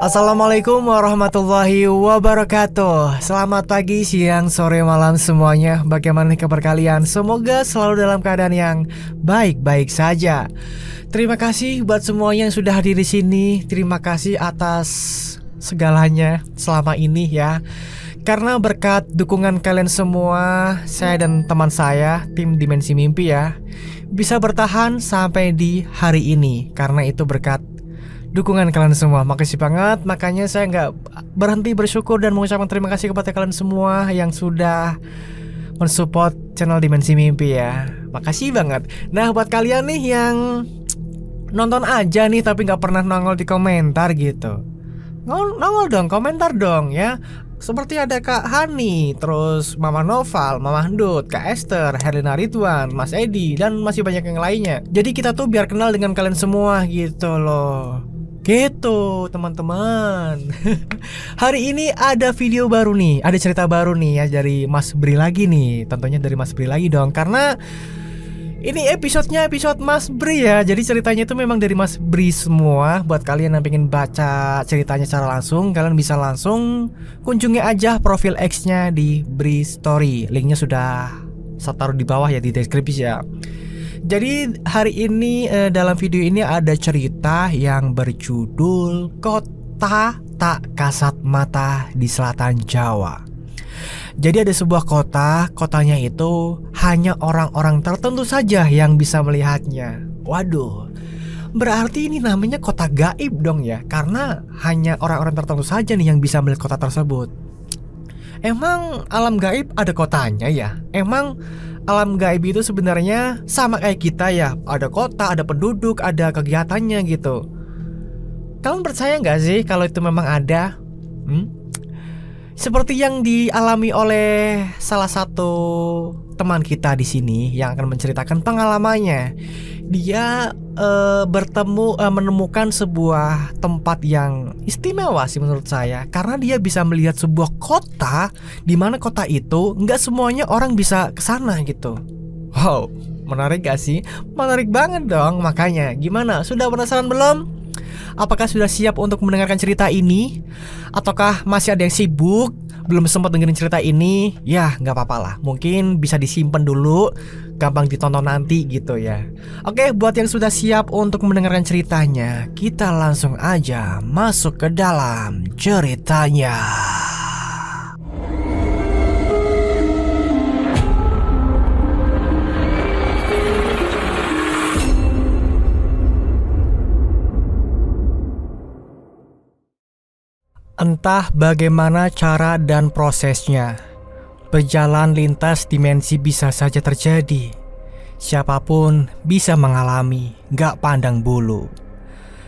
Assalamualaikum warahmatullahi wabarakatuh. Selamat pagi, siang, sore, malam semuanya. Bagaimana kabar kalian? Semoga selalu dalam keadaan yang baik-baik saja. Terima kasih buat semuanya yang sudah hadir di sini. Terima kasih atas segalanya selama ini ya. Karena berkat dukungan kalian semua, saya dan teman saya, tim Dimensi Mimpi ya, bisa bertahan sampai di hari ini. Karena itu berkat dukungan kalian semua. Makasih banget. Makanya saya nggak berhenti bersyukur dan mengucapkan terima kasih kepada kalian semua yang sudah mensupport channel Dimensi Mimpi ya. Makasih banget. Nah, buat kalian nih yang nonton aja nih tapi nggak pernah nongol di komentar gitu, nongol dong, komentar dong ya. Seperti ada Kak Hani, terus Mama Noval, Mama Hendut, Kak Esther, Herlina Ridwan, Mas Edi, dan masih banyak yang lainnya. Jadi kita tuh biar kenal dengan kalian semua gitu loh. Gitu teman-teman. Hari ini ada video baru nih, ada cerita baru nih ya dari Mas Bri lagi nih. Tentunya dari Mas Bri lagi dong, karena ini episodenya episode Mas Bri ya. Jadi ceritanya itu memang dari Mas Bri semua. Buat kalian yang pengen baca ceritanya secara langsung, kalian bisa langsung kunjungi aja profil X-nya di Bri Story. Linknya sudah saya taruh di bawah ya, di deskripsi ya. Jadi hari ini dalam video ini ada cerita yang berjudul Kota Tak Kasat Mata di Selatan Jawa. Jadi ada sebuah kota, kotanya itu hanya orang-orang tertentu saja yang bisa melihatnya. Waduh, berarti ini namanya kota gaib dong ya, karena hanya orang-orang tertentu saja nih yang bisa melihat kota tersebut. Emang alam gaib ada kotanya ya? Emang alam gaib itu sebenarnya sama kayak kita ya? Ada kota, ada penduduk, ada kegiatannya gitu. Kalian percaya nggak sih kalau itu memang ada? Seperti yang dialami oleh salah satu teman kita di sini yang akan menceritakan pengalamannya. Dia menemukan sebuah tempat yang istimewa sih menurut saya, karena dia bisa melihat sebuah kota di mana kota itu nggak semuanya orang bisa kesana gitu. Wow, menarik gak sih? Menarik banget dong. Makanya gimana? Sudah penasaran belum? Apakah sudah siap untuk mendengarkan cerita ini? Ataukah masih ada yang sibuk, belum sempat dengerin cerita ini? Ya gak apa-apa lah, mungkin bisa disimpan dulu, gampang ditonton nanti gitu ya. Oke, buat yang sudah siap untuk mendengarkan ceritanya, kita langsung aja masuk ke dalam ceritanya. Entah bagaimana cara dan prosesnya, berjalan lintas dimensi bisa saja terjadi. Siapapun bisa mengalami, gak pandang bulu.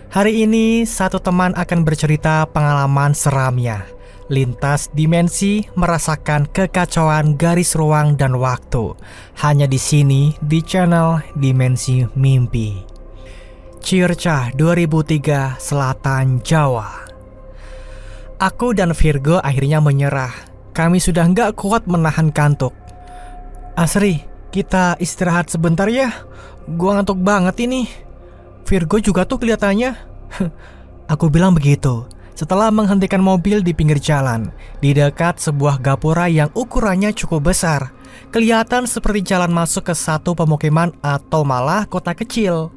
Hari ini satu teman akan bercerita pengalaman seramnya. Lintas dimensi merasakan kekacauan garis ruang dan waktu. Hanya di sini di channel Dimensi Mimpi. Circa 2003 Selatan Jawa. Aku dan Virgo akhirnya menyerah. Kami sudah gak kuat menahan kantuk. Asri, kita istirahat sebentar ya. Gua ngantuk banget ini. Virgo juga tuh kelihatannya. Aku bilang begitu setelah menghentikan mobil di pinggir jalan, di dekat sebuah gapura yang ukurannya cukup besar. Kelihatan seperti jalan masuk ke satu pemukiman atau malah kota kecil.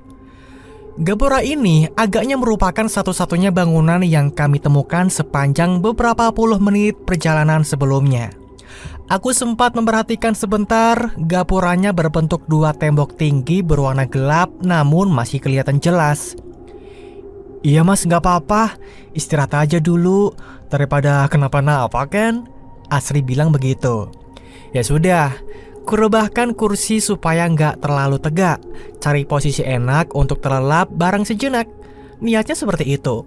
Gapura ini agaknya merupakan satu-satunya bangunan yang kami temukan sepanjang beberapa puluh menit perjalanan sebelumnya. Aku sempat memperhatikan sebentar, gapuranya berbentuk dua tembok tinggi berwarna gelap namun masih kelihatan jelas. Iya mas, gak apa-apa, istirahat aja dulu, daripada kenapa-napa kan? Asri bilang begitu. Ya sudah, kurebahkan kursi supaya nggak terlalu tegak. Cari posisi enak untuk terlelap barang sejenak. Niatnya seperti itu.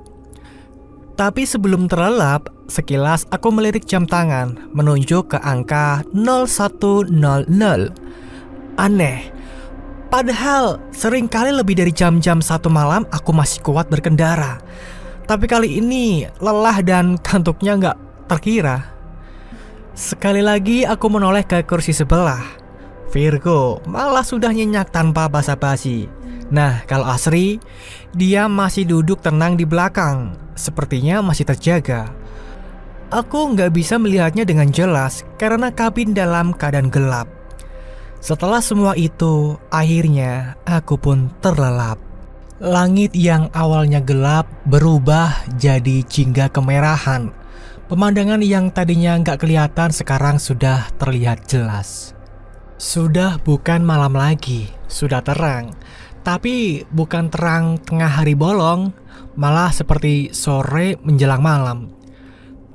Tapi sebelum terlelap, sekilas aku melirik jam tangan, menunjuk ke angka 0100. Aneh. Padahal seringkali lebih dari jam-jam 1 malam aku masih kuat berkendara. Tapi kali ini lelah dan kantuknya nggak terkira. Sekali lagi aku menoleh ke kursi sebelah. Virgo malah sudah nyenyak tanpa basa-basi. Nah, kalau Asri, dia masih duduk tenang di belakang. sepertinya masih terjaga. Aku nggak bisa melihatnya dengan jelas karena kabin dalam keadaan gelap. Setelah semua itu, akhirnya aku pun terlelap. Langit yang awalnya gelap berubah jadi jingga kemerahan. Pemandangan yang tadinya nggak kelihatan sekarang sudah terlihat jelas. Sudah bukan malam lagi, sudah terang. Tapi bukan terang tengah hari bolong, malah seperti sore menjelang malam.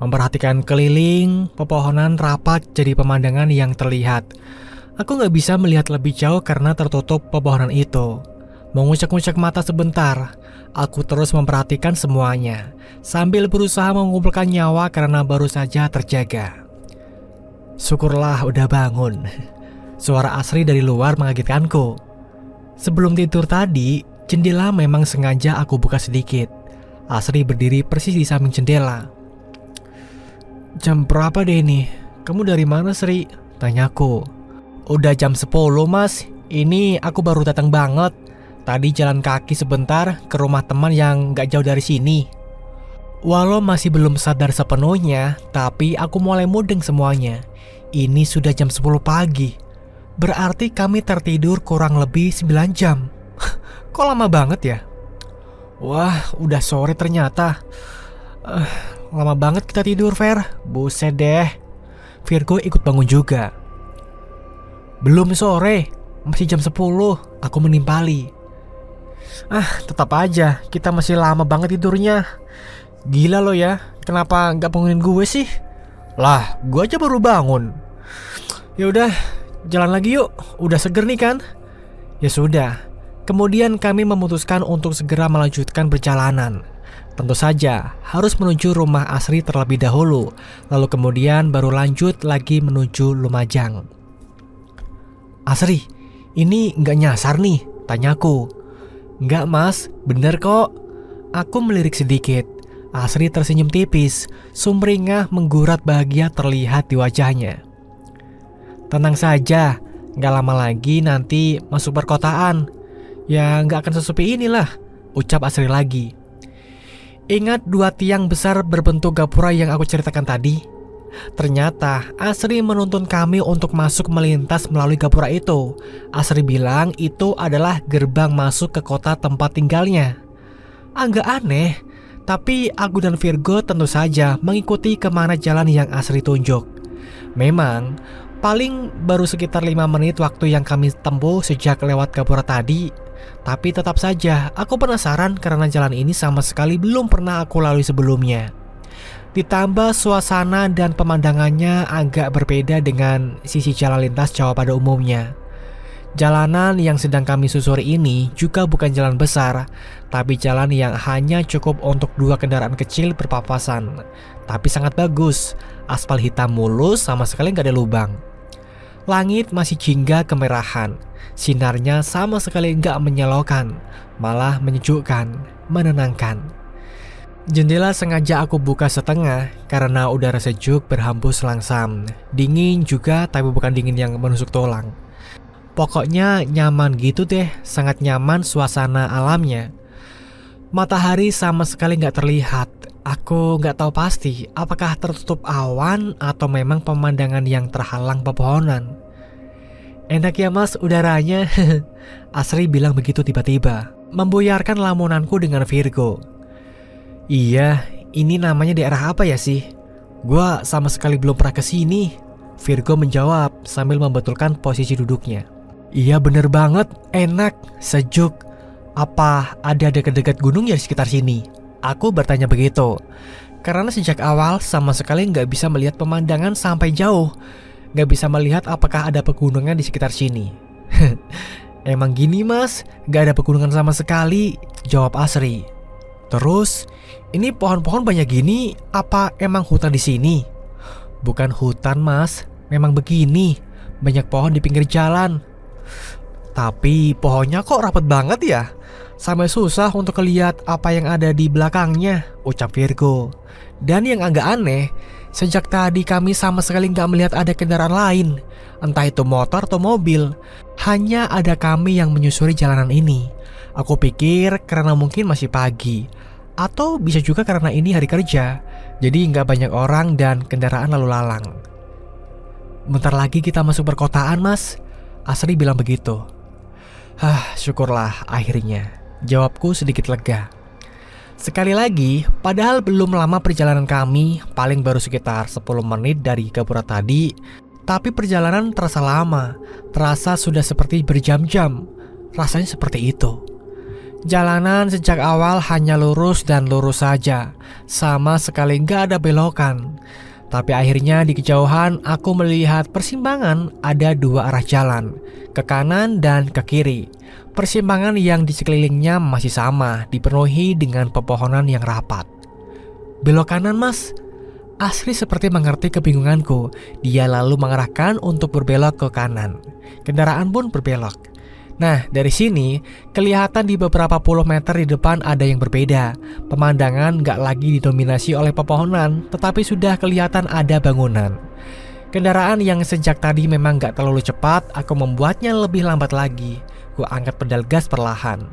Memperhatikan keliling, pepohonan rapat jadi pemandangan yang terlihat. Aku nggak bisa melihat lebih jauh karena tertutup pepohonan itu. Mengucek-ngucek mata sebentar, aku terus memperhatikan semuanya, sambil berusaha mengumpulkan nyawa karena baru saja terjaga. Syukurlah udah bangun. Suara Asri dari luar mengagetkanku. Sebelum tidur tadi, jendela memang sengaja aku buka sedikit. Asri berdiri persis di samping jendela. "Jam berapa deh ini? Kamu dari mana, Sri?" tanyaku. "Udah jam 10 mas, ini aku baru datang banget. Tadi jalan kaki sebentar ke rumah teman yang gak jauh dari sini." Walau masih belum sadar sepenuhnya, tapi aku mulai mudeng semuanya. Ini sudah jam 10 pagi. Berarti kami tertidur kurang lebih 9 jam. Kok lama banget ya? Wah, udah sore ternyata. Lama banget kita tidur, Fer. Buset deh. Virgo ikut bangun juga. "Belum sore, masih jam 10, aku menimpali. Tetap aja, kita masih lama banget tidurnya. Gila lo ya, kenapa nggak bangunin gue sih?" "Lah, gue aja baru bangun." "Ya udah, jalan lagi yuk, udah seger nih kan?" Ya sudah, kemudian kami memutuskan untuk segera melanjutkan perjalanan. Tentu saja harus menuju rumah Asri terlebih dahulu, lalu kemudian baru lanjut lagi menuju Lumajang. "Asri, ini nggak nyasar nih?" tanyaku. "Nggak mas, bener kok." Aku melirik sedikit. Asri tersenyum tipis, sumringah menggurat bahagia terlihat di wajahnya. "Tenang saja, nggak lama lagi nanti masuk perkotaan. Ya nggak akan sesepi inilah," ucap Asri lagi. Ingat 2 tiang besar berbentuk gapura yang aku ceritakan tadi? Ternyata Asri menuntun kami untuk masuk melintas melalui gapura itu. Asri bilang itu adalah gerbang masuk ke kota tempat tinggalnya. Agak aneh, tapi aku dan Virgo tentu saja mengikuti kemana jalan yang Asri tunjuk. Memang paling baru sekitar 5 menit waktu yang kami tempuh sejak lewat gapura tadi. Tapi tetap saja aku penasaran karena jalan ini sama sekali belum pernah aku lalui sebelumnya. Ditambah suasana dan pemandangannya agak berbeda dengan sisi jalan lintas Jawa pada umumnya. Jalanan yang sedang kami susuri ini juga bukan jalan besar, tapi jalan yang hanya cukup untuk 2 kendaraan kecil berpapasan. Tapi sangat bagus, aspal hitam mulus sama sekali gak ada lubang. Langit masih jingga kemerahan, sinarnya sama sekali gak menyilaukan, malah menyejukkan, menenangkan. Jendela sengaja aku buka setengah karena udara sejuk berhembus langsam. Dingin juga, tapi bukan dingin yang menusuk tulang. Pokoknya nyaman gitu deh, sangat nyaman suasana alamnya. Matahari sama sekali gak terlihat. Aku gak tahu pasti apakah tertutup awan atau memang pemandangan yang terhalang pepohonan. "Enak ya mas udaranya," Asri bilang begitu tiba-tiba, membuyarkan lamunanku dengan Virgo. "Iya, ini namanya daerah apa ya sih? Gua sama sekali belum pernah kesini," Virgo menjawab sambil membetulkan posisi duduknya. "Iya bener banget, enak, sejuk. Apa ada dekat-dekat gunung ya di sekitar sini?" Aku bertanya begitu, karena sejak awal sama sekali nggak bisa melihat pemandangan sampai jauh. Nggak bisa melihat apakah ada pegunungan di sekitar sini. "Emang gini mas, nggak ada pegunungan sama sekali," jawab Asri. "Terus, ini pohon-pohon banyak gini, apa emang hutan di sini?" "Bukan hutan mas, memang begini, banyak pohon di pinggir jalan." "Tapi pohonnya kok rapat banget ya? Sampai susah untuk lihat apa yang ada di belakangnya," ucap Virgo. Dan yang agak aneh, sejak tadi kami sama sekali nggak melihat ada kendaraan lain, entah itu motor atau mobil. Hanya ada kami yang menyusuri jalanan ini. Aku pikir karena mungkin masih pagi. Atau bisa juga karena ini hari kerja, jadi nggak banyak orang dan kendaraan lalu lalang. Bentar lagi kita masuk perkotaan, Mas. Asri bilang begitu. Syukurlah akhirnya. Jawabku sedikit lega. Sekali lagi, padahal belum lama perjalanan kami, paling baru sekitar 10 menit dari Gapura tadi, tapi perjalanan terasa lama, terasa sudah seperti berjam-jam. Rasanya seperti itu. Jalanan sejak awal hanya lurus dan lurus saja, sama sekali nggak ada belokan. Tapi akhirnya di kejauhan aku melihat persimpangan ada 2 arah jalan, ke kanan dan ke kiri. Persimpangan yang di sekelilingnya masih sama, dipenuhi dengan pepohonan yang rapat. Belok kanan, Mas. Asri seperti mengerti kebingunganku. Dia lalu mengarahkan untuk berbelok ke kanan. Kendaraan pun berbelok. Nah, dari sini kelihatan di beberapa puluh meter di depan ada yang berbeda. Pemandangan gak lagi didominasi oleh pepohonan, tetapi sudah kelihatan ada bangunan. Kendaraan yang sejak tadi memang gak terlalu cepat, aku membuatnya lebih lambat lagi. Ku angkat pedal gas perlahan.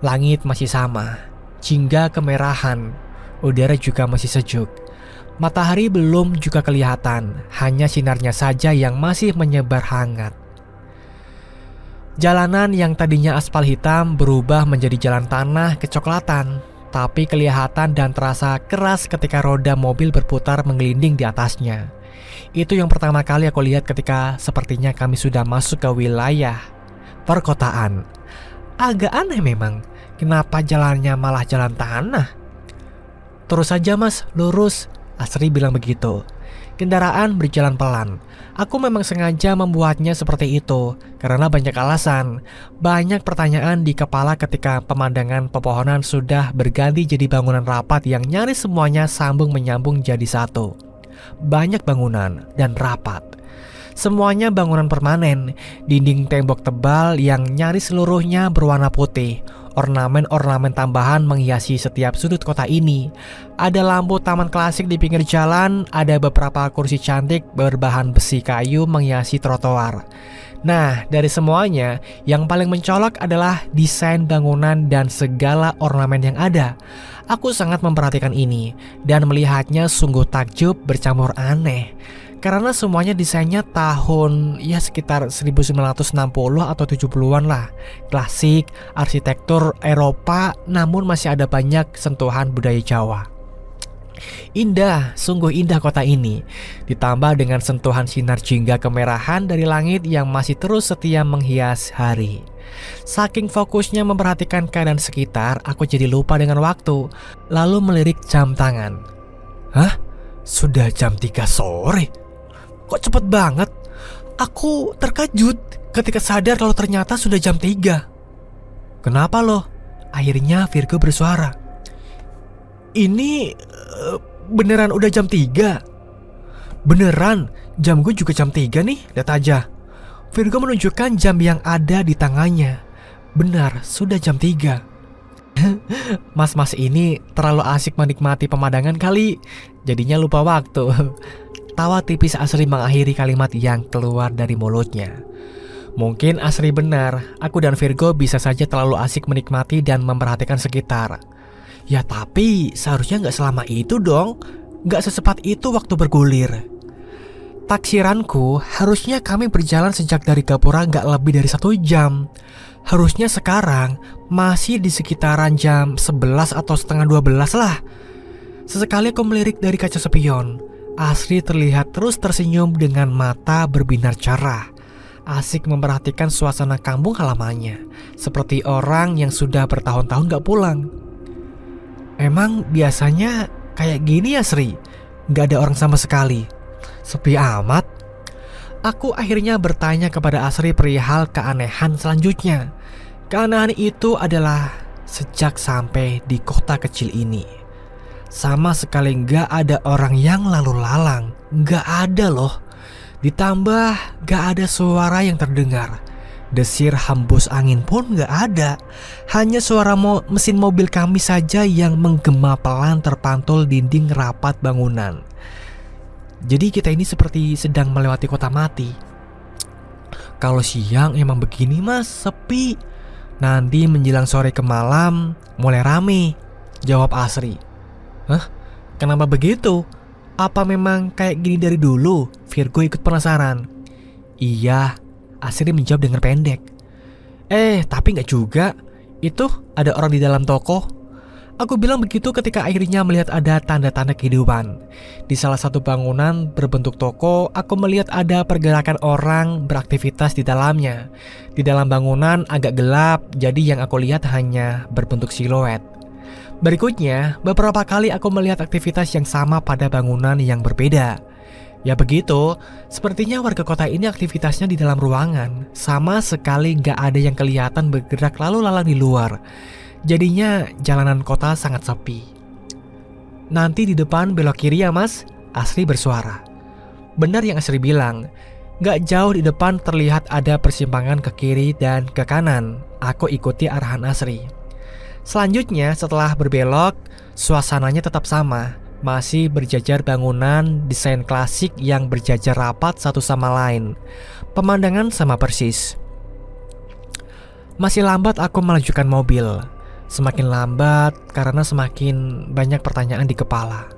Langit masih sama, jingga kemerahan. Udara juga masih sejuk. Matahari belum juga kelihatan, hanya sinarnya saja yang masih menyebar hangat. Jalanan yang tadinya aspal hitam berubah menjadi jalan tanah kecoklatan, tapi kelihatan dan terasa keras ketika roda mobil berputar menggelinding di atasnya. Itu yang pertama kali aku lihat ketika sepertinya kami sudah masuk ke wilayah perkotaan. Agak aneh memang, kenapa jalannya malah jalan tanah? Terus saja, Mas, lurus, Asri bilang begitu. Kendaraan berjalan pelan. Aku memang sengaja membuatnya seperti itu karena banyak alasan. Banyak pertanyaan di kepala ketika pemandangan pepohonan sudah berganti jadi bangunan rapat yang nyaris semuanya sambung menyambung jadi satu. Banyak bangunan dan rapat. Semuanya bangunan permanen, dinding tembok tebal yang nyaris seluruhnya berwarna putih. Ornamen-ornamen tambahan menghiasi setiap sudut kota ini. Ada lampu taman klasik di pinggir jalan, ada beberapa kursi cantik berbahan besi kayu menghiasi trotoar. Nah, dari semuanya, yang paling mencolok adalah desain bangunan dan segala ornamen yang ada. Aku sangat memperhatikan ini dan melihatnya sungguh takjub bercampur aneh. Karena semuanya desainnya tahun sekitar 1960 atau 70-an lah. Klasik, arsitektur Eropa, namun masih ada banyak sentuhan budaya Jawa. Indah, sungguh indah kota ini. Ditambah dengan sentuhan sinar jingga kemerahan dari langit yang masih terus setia menghias hari. Saking fokusnya memperhatikan keadaan sekitar, aku jadi lupa dengan waktu. Lalu melirik jam tangan. Hah? Sudah jam 3 sore? Kok cepet banget? Aku terkejut ketika sadar kalau ternyata sudah jam 3. Kenapa loh? Akhirnya Virgo bersuara. Ini beneran udah jam 3? Beneran, jam gue juga jam 3 nih, lihat aja. Virgo menunjukkan jam yang ada di tangannya. Benar, sudah jam 3. Mas-mas ini terlalu asik menikmati pemandangan kali, jadinya lupa waktu. Tawa tipis Asri mengakhiri kalimat yang keluar dari mulutnya. Mungkin Asri benar, aku dan Virgo bisa saja terlalu asik menikmati dan memperhatikan sekitar. Ya tapi seharusnya gak selama itu dong. Gak secepat itu waktu bergulir. Taksiranku, harusnya kami berjalan sejak dari Gapura gak lebih dari 1 jam. Harusnya sekarang masih di sekitaran jam 11 atau setengah 12 lah. Sesekali aku melirik dari kaca spion. Asri terlihat terus tersenyum dengan mata berbinar cerah. Asik memperhatikan suasana kampung halamannya, seperti orang yang sudah bertahun-tahun gak pulang. Emang biasanya kayak gini ya, Sri? Gak ada orang sama sekali. Sepi amat. Aku akhirnya bertanya kepada Asri perihal keanehan selanjutnya. Keanehan itu adalah sejak sampai di kota kecil ini, sama sekali gak ada orang yang lalu lalang. Gak ada loh. Ditambah gak ada suara yang terdengar. Desir hembus angin pun gak ada. Hanya suara mesin mobil kami saja yang menggema pelan terpantul dinding rapat bangunan. Jadi kita ini seperti sedang melewati kota mati. Kalau siang emang begini, Mas, sepi. Nanti menjelang sore ke malam mulai rame. Jawab Asri. Hah? Kenapa begitu? Apa memang kayak gini dari dulu? Virgo ikut penasaran. Iya, Asri menjawab dengan pendek. Tapi nggak juga. Itu ada orang di dalam toko. Aku bilang begitu ketika akhirnya melihat ada tanda-tanda kehidupan. Di salah satu bangunan berbentuk toko, aku melihat ada pergerakan orang beraktivitas di dalamnya. Di dalam bangunan agak gelap, jadi yang aku lihat hanya berbentuk siluet. Berikutnya, beberapa kali aku melihat aktivitas yang sama pada bangunan yang berbeda. Ya begitu, sepertinya warga kota ini aktivitasnya di dalam ruangan. Sama sekali gak ada yang kelihatan bergerak lalu lalang di luar. Jadinya jalanan kota sangat sepi. Nanti di depan belok kiri ya mas, Asri bersuara. Benar yang Asri bilang, gak jauh di depan terlihat ada persimpangan ke kiri dan ke kanan. Aku ikuti arahan Asri. Selanjutnya setelah berbelok, suasananya tetap sama. Masih berjajar bangunan desain klasik yang berjajar rapat satu sama lain. Pemandangan sama persis. Masih lambat aku melajukan mobil. Semakin lambat karena semakin banyak pertanyaan di kepala.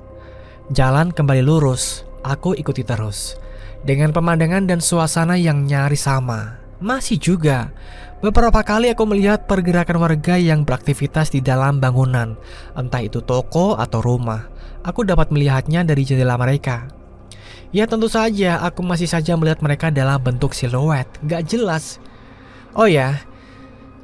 Jalan kembali lurus, aku ikuti terus. Dengan pemandangan dan suasana yang nyaris sama. Masih juga, beberapa kali aku melihat pergerakan warga yang beraktivitas di dalam bangunan. Entah itu toko atau rumah. Aku dapat melihatnya dari jendela mereka. Ya tentu saja, aku masih saja melihat mereka dalam bentuk siluet, gak jelas. Oh ya,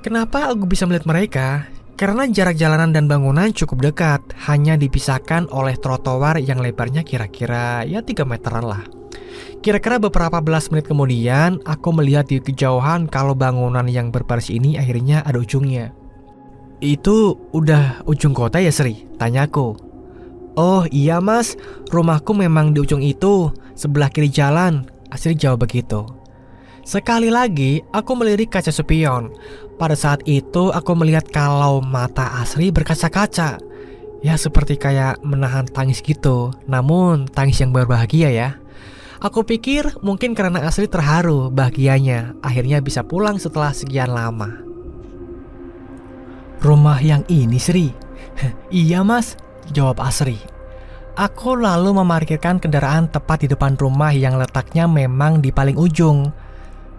kenapa aku bisa melihat mereka? Karena jarak jalanan dan bangunan cukup dekat, hanya dipisahkan oleh trotoar yang lebarnya kira-kira 3 meteran lah. Kira-kira beberapa belas menit kemudian, aku melihat di kejauhan kalau bangunan yang berbaris ini akhirnya ada ujungnya. Itu udah ujung kota ya Sri? Tanyaku. Oh iya mas, rumahku memang di ujung itu, sebelah kiri jalan, Asri jawab begitu. Sekali lagi, aku melirik kaca spion. Pada saat itu, aku melihat kalau mata Asri berkaca-kaca. Ya seperti kayak menahan tangis gitu, namun tangis yang berbahagia ya. Aku pikir mungkin karena Asri terharu bahagianya, akhirnya bisa pulang setelah sekian lama. Rumah yang ini Sri? Iya mas, jawab Asri. Aku lalu memarkirkan kendaraan tepat di depan rumah yang letaknya memang di paling ujung.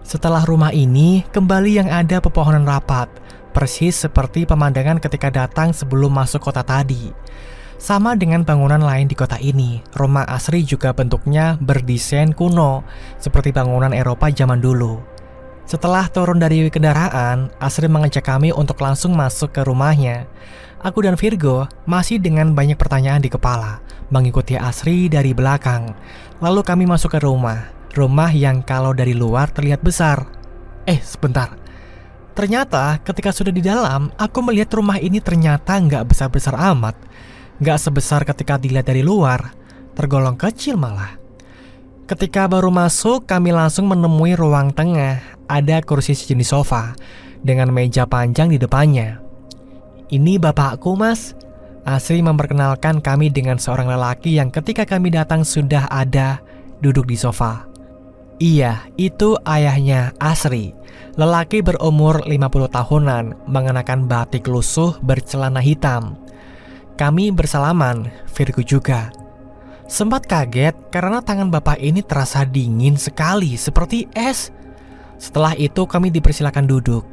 Setelah rumah ini, kembali yang ada pepohonan rapat, persis seperti pemandangan ketika datang sebelum masuk kota tadi. Sama dengan bangunan lain di kota ini, rumah Asri juga bentuknya berdesain kuno, seperti bangunan Eropa zaman dulu. Setelah turun dari kendaraan, Asri mengajak kami untuk langsung masuk ke rumahnya. Aku dan Virgo masih dengan banyak pertanyaan di kepala, mengikuti Asri dari belakang. Lalu kami masuk ke rumah yang kalau dari luar terlihat besar. Sebentar. Ternyata ketika sudah di dalam, aku melihat rumah ini ternyata nggak besar-besar amat. Nggak sebesar ketika dilihat dari luar, tergolong kecil malah. Ketika baru masuk, kami langsung menemui ruang tengah. Ada kursi sejenis sofa, dengan meja panjang di depannya. Ini bapakku mas. Asri memperkenalkan kami dengan seorang lelaki yang ketika kami datang sudah ada duduk di sofa. Iya, itu ayahnya Asri. Lelaki berumur 50 tahunan, mengenakan batik lusuh bercelana hitam. Kami bersalaman, Virgo juga. Sempat kaget karena tangan bapak ini terasa dingin sekali, seperti es. Setelah itu kami dipersilakan duduk.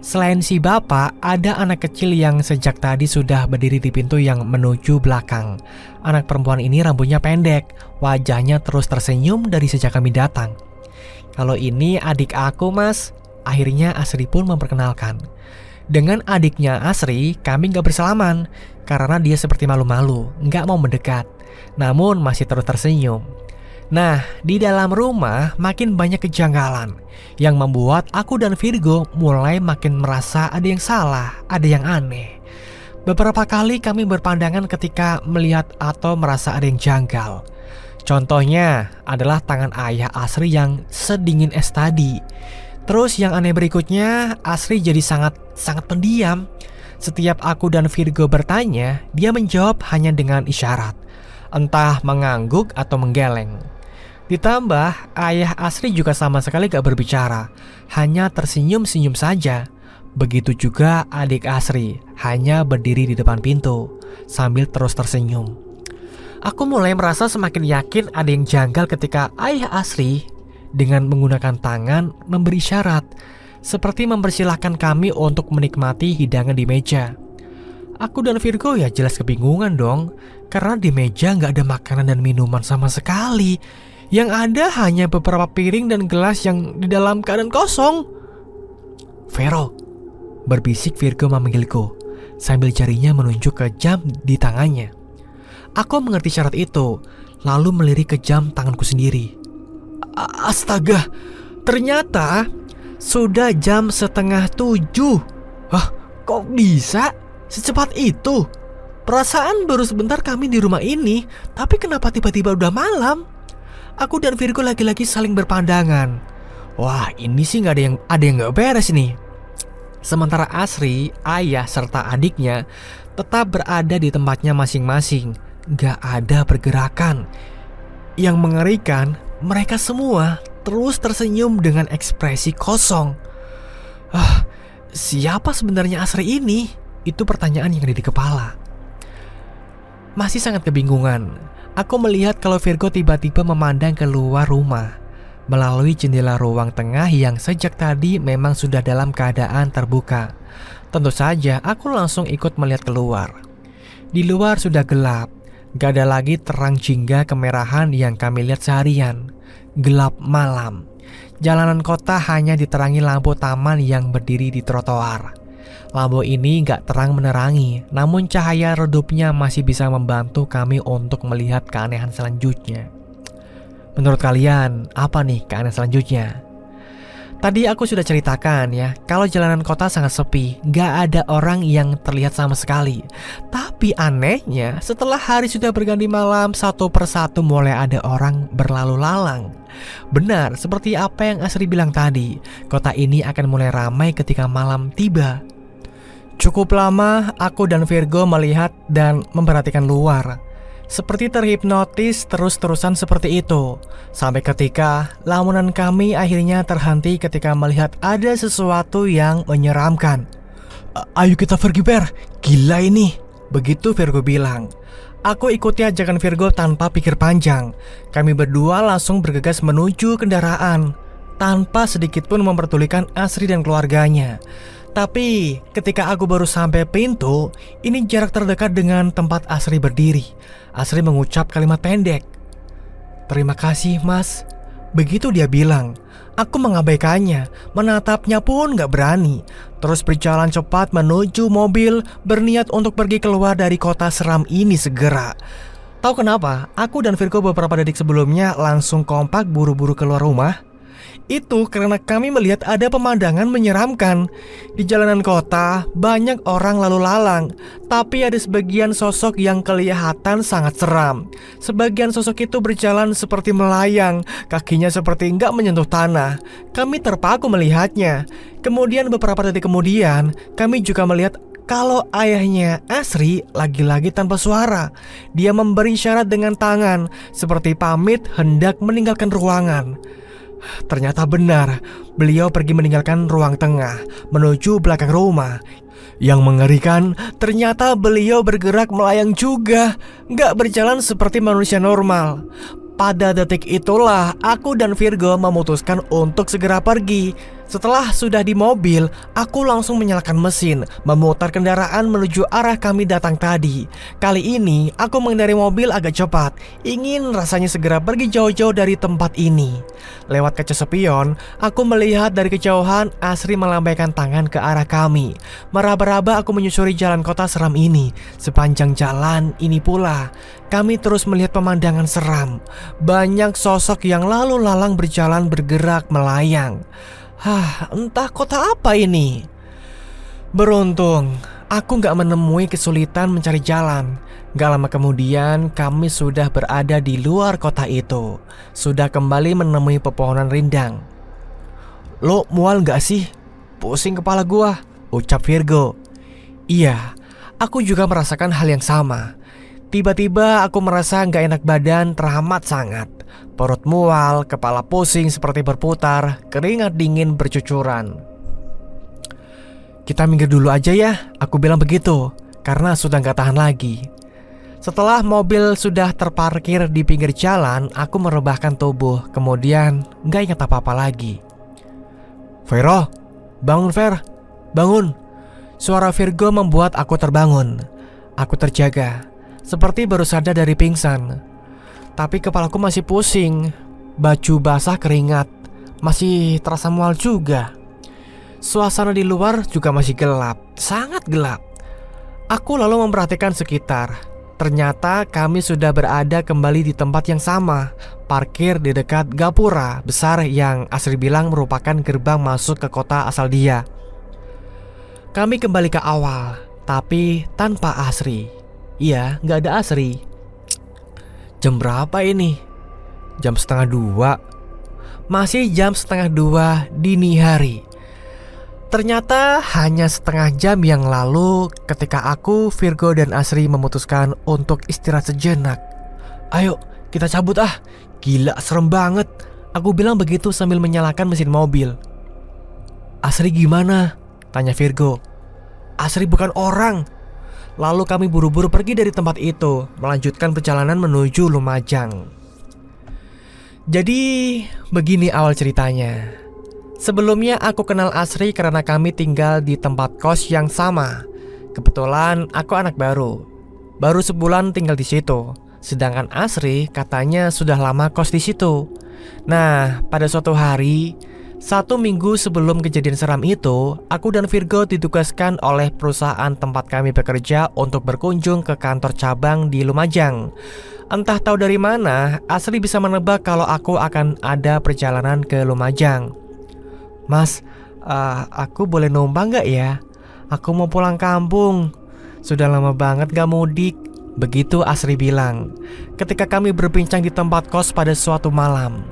Selain si bapak, ada anak kecil yang sejak tadi sudah berdiri di pintu yang menuju belakang. Anak perempuan ini rambutnya pendek, wajahnya terus tersenyum dari sejak kami datang. Kalau ini adik aku mas, akhirnya Asri pun memperkenalkan. Dengan adiknya Asri, kami gak bersalaman, karena dia seperti malu-malu, gak mau mendekat. Namun masih terus tersenyum. Nah, di dalam rumah makin banyak kejanggalan yang membuat aku dan Virgo mulai makin merasa ada yang salah, ada yang aneh. Beberapa kali kami berpandangan ketika melihat atau merasa ada yang janggal. Contohnya adalah tangan ayah Asri yang sedingin es tadi. Terus yang aneh berikutnya, Asri jadi sangat pendiam. Setiap aku dan Virgo bertanya, dia menjawab hanya dengan isyarat, entah mengangguk atau menggeleng. Ditambah, ayah Asri juga sama sekali gak berbicara, hanya tersenyum-senyum saja. Begitu juga adik Asri, hanya berdiri di depan pintu sambil terus tersenyum. Aku mulai merasa semakin yakin ada yang janggal ketika ayah Asri dengan menggunakan tangan memberi isyarat, seperti mempersilahkan kami untuk menikmati hidangan di meja. Aku dan Virgo ya jelas kebingungan dong, karena di meja nggak ada makanan dan minuman sama sekali. Yang ada hanya beberapa piring dan gelas yang di dalam keadaan kosong. Vero, berbisik Virgo memanggilku, sambil jarinya menunjuk ke jam di tangannya. Aku mengerti syarat itu, lalu melirik ke jam tanganku sendiri. Astaga, ternyata sudah jam 6:30. Hah, kok bisa? Secepat itu? Perasaan baru sebentar kami di rumah ini, tapi kenapa tiba-tiba udah malam? Aku dan Virgo lagi-lagi saling berpandangan. Wah, ini sih ada yang nggak beres nih. Sementara Asri, ayah serta adiknya tetap berada di tempatnya masing-masing. Gak ada pergerakan. Yang mengerikan, mereka semua terus tersenyum dengan ekspresi kosong. Siapa sebenarnya Asri ini? Itu pertanyaan yang ada di kepala. Masih sangat kebingungan. Aku melihat kalau Virgo tiba-tiba memandang keluar rumah melalui jendela ruang tengah yang sejak tadi memang sudah dalam keadaan terbuka. Tentu saja aku langsung ikut melihat keluar. Di luar sudah gelap. Gak ada lagi terang jingga kemerahan yang kami lihat seharian. Gelap malam. Jalanan kota hanya diterangi lampu taman yang berdiri di trotoar. Lampu ini gak terang menerangi, namun cahaya redupnya masih bisa membantu kami untuk melihat keanehan selanjutnya. Menurut kalian, apa nih keanehan selanjutnya? Tadi aku sudah ceritakan ya, kalau jalanan kota sangat sepi, gak ada orang yang terlihat sama sekali. Tapi anehnya, setelah hari sudah berganti malam, satu persatu mulai ada orang berlalu lalang. Benar, seperti apa yang Asri bilang tadi, kota ini akan mulai ramai ketika malam tiba. Cukup lama aku dan Virgo melihat dan memperhatikan luar. Seperti terhipnotis terus-terusan seperti itu. Sampai ketika lamunan kami akhirnya terhenti ketika melihat ada sesuatu yang menyeramkan. Ayo kita pergi, Ber, gila ini. Begitu Virgo bilang. Aku ikuti ajakan Virgo tanpa pikir panjang. Kami berdua langsung bergegas menuju kendaraan, tanpa sedikit pun memperdulikan Asri dan keluarganya. Tapi ketika aku baru sampai pintu, ini jarak terdekat dengan tempat Asri berdiri. Asri mengucap kalimat pendek. "Terima kasih, Mas." Begitu dia bilang. Aku mengabaikannya, menatapnya pun gak berani. Terus berjalan cepat menuju mobil, berniat untuk pergi keluar dari kota seram ini segera. Tahu kenapa? Aku dan Virgo beberapa detik sebelumnya langsung kompak buru-buru keluar rumah. Itu karena kami melihat ada pemandangan menyeramkan. Di jalanan kota banyak orang lalu lalang, tapi ada sebagian sosok yang kelihatan sangat seram. Sebagian sosok itu berjalan seperti melayang, kakinya seperti nggak menyentuh tanah. Kami terpaku melihatnya. Kemudian beberapa detik kemudian, kami juga melihat kalau ayahnya Asri lagi-lagi tanpa suara. Dia memberi isyarat dengan tangan, seperti pamit hendak meninggalkan ruangan. Ternyata benar, beliau pergi meninggalkan ruang tengah menuju belakang rumah. Yang mengerikan, ternyata beliau bergerak melayang juga, gak berjalan seperti manusia normal. Pada detik itulah aku dan Virgo memutuskan untuk segera pergi. Setelah sudah di mobil, aku langsung menyalakan mesin, memutar kendaraan menuju arah kami datang tadi. Kali ini aku mengendari mobil agak cepat, ingin rasanya segera pergi jauh-jauh dari tempat ini. Lewat kaca spion, aku melihat dari kejauhan Asri melambaikan tangan ke arah kami. Meraba-raba aku menyusuri jalan kota seram ini. Sepanjang jalan ini pula, kami terus melihat pemandangan seram. Banyak sosok yang lalu lalang berjalan bergerak melayang. Entah kota apa ini. Beruntung, aku gak menemui kesulitan mencari jalan. Gak lama kemudian, kami sudah berada di luar kota itu. Sudah kembali menemui pepohonan rindang. "Lo mual gak sih? Pusing kepala gua," ucap Virgo. Iya, aku juga merasakan hal yang sama. Tiba-tiba aku merasa gak enak badan teramat sangat. Perut mual, kepala pusing seperti berputar, keringat dingin bercucuran. kita minggir dulu aja ya, aku bilang begitu, karena sudah gak tahan lagi. Setelah mobil sudah terparkir di pinggir jalan, aku merebahkan tubuh, kemudian gak ingat apa-apa lagi. Vero, bangun Ver, bangun. Suara Virgo membuat aku terbangun. Aku terjaga, seperti baru sadar dari pingsan. Tapi kepalaku masih pusing, baju basah keringat, masih terasa mual juga. Suasana di luar juga masih gelap, sangat gelap. Aku lalu memperhatikan sekitar. Ternyata kami sudah berada kembali di tempat yang sama, parkir di dekat gapura besar yang Asri bilang merupakan gerbang masuk ke kota asal dia. Kami kembali ke awal, tapi tanpa Asri. Iya, gak ada Asri. Jam berapa ini? Jam 1:30. Masih jam 1:30 dini hari. Ternyata hanya setengah jam yang lalu ketika aku, Virgo, dan Asri memutuskan untuk istirahat sejenak. Ayo, kita cabut ah. Gila, serem banget. Aku bilang begitu sambil menyalakan mesin mobil. Asri gimana? Tanya Virgo. Asri bukan orang. Lalu kami buru-buru pergi dari tempat itu, melanjutkan perjalanan menuju Lumajang. Jadi, begini awal ceritanya. Sebelumnya aku kenal Asri karena kami tinggal di tempat kos yang sama. Kebetulan aku anak baru sebulan tinggal di situ. Sedangkan Asri katanya sudah lama kos di situ. Nah, pada suatu hari, 1 minggu sebelum kejadian seram itu, aku dan Virgo ditugaskan oleh perusahaan tempat kami bekerja untuk berkunjung ke kantor cabang di Lumajang. Entah tahu dari mana, Asri bisa menebak kalau aku akan ada perjalanan ke Lumajang. Mas, aku boleh numpang gak ya? Aku mau pulang kampung. Sudah lama banget gak mudik. Begitu Asri bilang ketika kami berbincang di tempat kos pada suatu malam.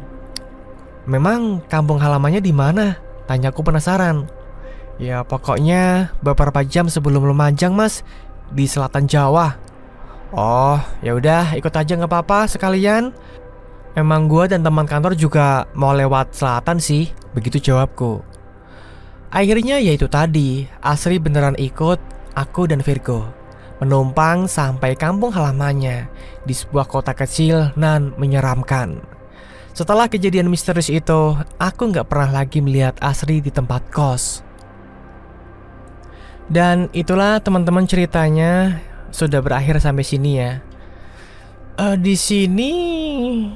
Memang kampung halamannya di mana? Tanyaku penasaran. Ya pokoknya beberapa jam sebelum Lumajang mas, di selatan Jawa. Oh ya udah, ikut aja gak apa-apa sekalian. Emang gua dan teman kantor juga mau lewat selatan sih, begitu jawabku. Akhirnya ya itu tadi, Asri beneran ikut aku dan Virgo menumpang sampai kampung halamannya di sebuah kota kecil nan menyeramkan. Setelah kejadian misterius itu, aku gak pernah lagi melihat Asri di tempat kos. Dan itulah teman-teman ceritanya sudah berakhir sampai sini ya. Di sini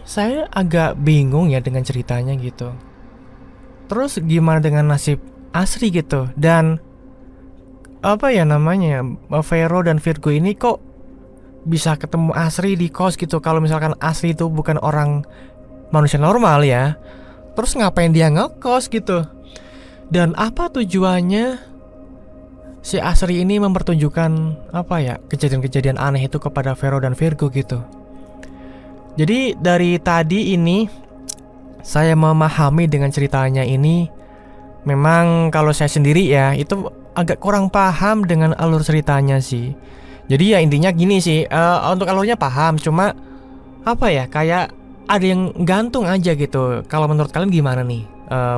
saya agak bingung ya dengan ceritanya gitu. Terus gimana dengan nasib Asri gitu? Dan apa ya namanya, Vero dan Virgo ini kok bisa ketemu Asri di kos gitu? Kalau misalkan Asri itu bukan orang manusia normal ya, terus ngapain dia ngekos gitu? Dan apa tujuannya si Asri ini mempertunjukkan apa ya, kejadian-kejadian aneh itu kepada Vero dan Virgo gitu? Jadi dari tadi ini saya memahami dengan ceritanya ini. Memang kalau saya sendiri ya, itu agak kurang paham dengan alur ceritanya sih. Jadi ya intinya gini sih, untuk alurnya paham, cuma apa ya, kayak ada yang gantung aja gitu. Kalau menurut kalian gimana nih?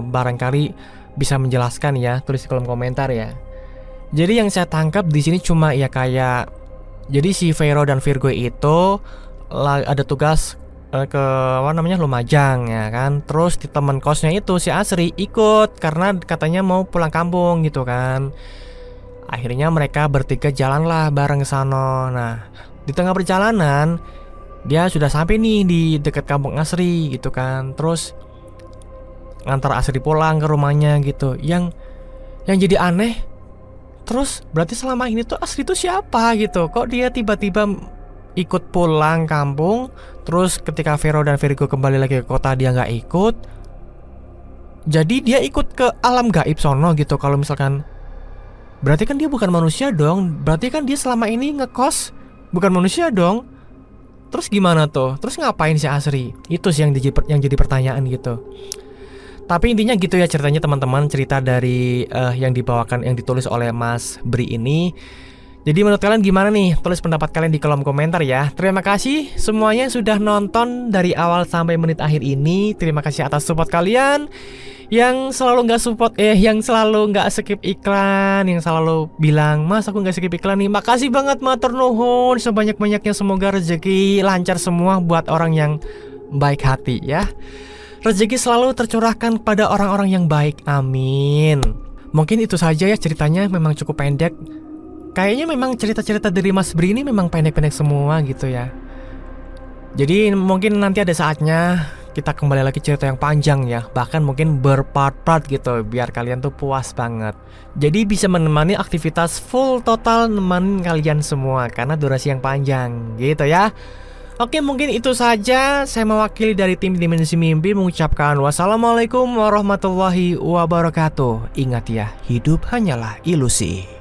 Barangkali bisa menjelaskan ya, tulis di kolom komentar ya. Jadi yang saya tangkap di sini cuma ya kayak, jadi si Vero dan Virgo itu ada tugas ke Lumajang ya kan. Terus di teman kosnya itu si Asri ikut karena katanya mau pulang kampung gitu kan. Akhirnya mereka bertiga jalanlah bareng ke sana. Nah, di tengah perjalanan dia sudah sampai nih di dekat kampung Asri gitu kan. Terus ngantar Asri pulang ke rumahnya gitu. Yang jadi aneh, terus berarti selama ini tuh Asri tuh siapa gitu? Kok dia tiba-tiba ikut pulang kampung, terus ketika Vero dan Virgo kembali lagi ke kota dia nggak ikut. Jadi dia ikut ke alam gaib sono gitu. Kalau misalkan berarti kan dia bukan manusia dong. Berarti kan dia selama ini ngekos bukan manusia dong. Terus gimana tuh? Terus ngapain si Asri? Itu sih yang jadi pertanyaan gitu. Tapi intinya gitu ya ceritanya teman-teman. Cerita dari yang dibawakan, yang ditulis oleh Mas Bri ini. Jadi menurut kalian gimana nih? Tulis pendapat kalian di kolom komentar ya. Terima kasih semuanya sudah nonton dari awal sampai menit akhir ini. Terima kasih atas support kalian yang selalu nggak support, yang selalu nggak skip iklan, yang selalu bilang, Mas aku nggak skip iklan nih. Makasih banget, matur nuhun sebanyak-banyaknya. Semoga rezeki lancar semua buat orang yang baik hati ya. Rezeki selalu tercurahkan pada orang-orang yang baik, amin. Mungkin itu saja ya ceritanya, memang cukup pendek. Kayaknya memang cerita-cerita dari Mas Bri ini memang pendek-pendek semua gitu ya. Jadi mungkin nanti ada saatnya kita kembali lagi cerita yang panjang ya. Bahkan mungkin berpart-part gitu, biar kalian tuh puas banget. Jadi bisa menemani aktivitas full total, nemenin kalian semua karena durasi yang panjang gitu ya. Oke, mungkin itu saja. Saya mewakili dari tim Dimensi Mimpi mengucapkan wassalamualaikum warahmatullahi wabarakatuh. Ingat ya, hidup hanyalah ilusi.